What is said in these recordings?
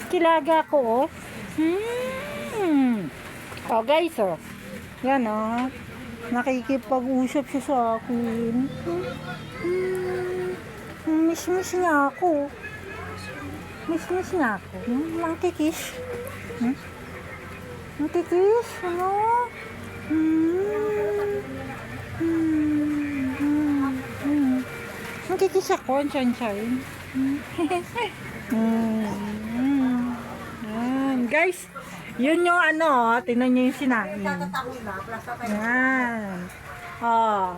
Kilaga ko, oh. Oh, guys, oh. Yan, oh. Nakikipag-usap siya sa akin. Miss niya ako. Miss niya ako. Mangkikis. Mangkikis, ano? Mangkikis ako, sunshine. Guys, yun yung ano, tingnan nyo yung sinain. Yan. Oh.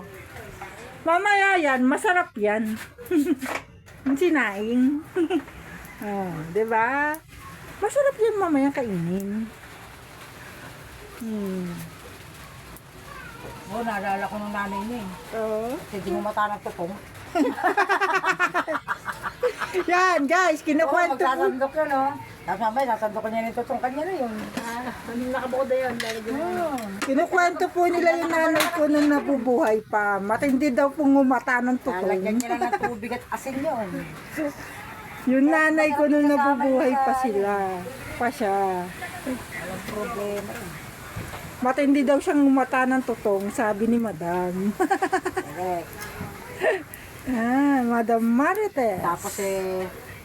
Mamaya yan, masarap yan. Yung sinaing. Oh, diba? Masarap yan mamaya kainin. Oo, naalala ko ng nanay niya eh. Oo. Kasi di mo mata ng tutong. Yan, guys, Oo, kinukwento ko. magsasandok yun, oh. Tapos mamaya, sasandok ko niya ng tutong kanya na yun. Nakabukod na yun. Kinukwento po nila yung nanay ko nung nabubuhay pa. Matindi daw pong umata ng Lalagyan tutong. niya lang ng tubig at asin yun. Yung nanay ko nung nabubuhay pa sila. Pa siya. Walang problema eh. Matindi daw siyang umata ng tutong, sabi ni Madam. Correct. Madam Marites. Tapos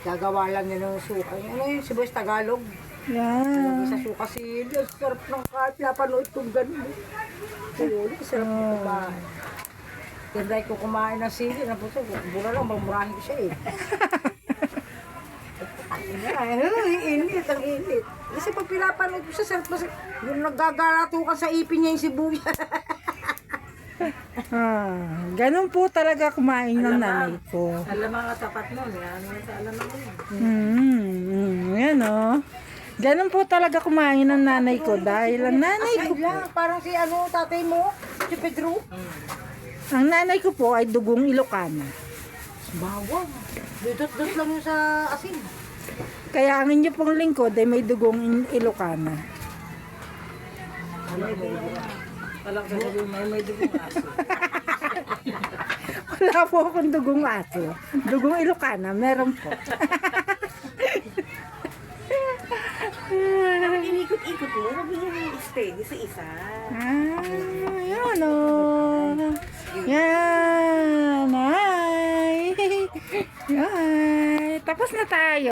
gagawa lang niya ng suka. Ano yun, si Boys Tagalog. Yan. Sa suka sili. Ang sarap ng kahit napanood itong ganun. Ayun, sarap ng kumain. Tinry ko kumain ng sili. Napuso, mura lang, mamurahin ko siya eh. Init, ang init. Kasi pag pinapanood ko siya, sarap kasi yung naggagalato ka sa ipin niya yung sibuyas. Ganun po talaga kumain ng nanay ko. Alamang tapat mo, yan sa alamang mo. Yan o. Ganun po talaga kumain ng nanay ko dahil ang nanay ko po, Parang si tatay mo, si Pedro. ang nanay ko po ay dugong Ilocana. Bawang. Dudot-dot lang yung sa asin. Kaya ang inyo pong lingkod ay may dugong Ilocana. Walang sasabihin may dugong aso. Wala po akong dugong aso. Dugong Ilocana, meron po. Inikot-ikot mo, huwag yung steady sa isa. Yan o. Yan. Ay. Yan. Tapos na tayo.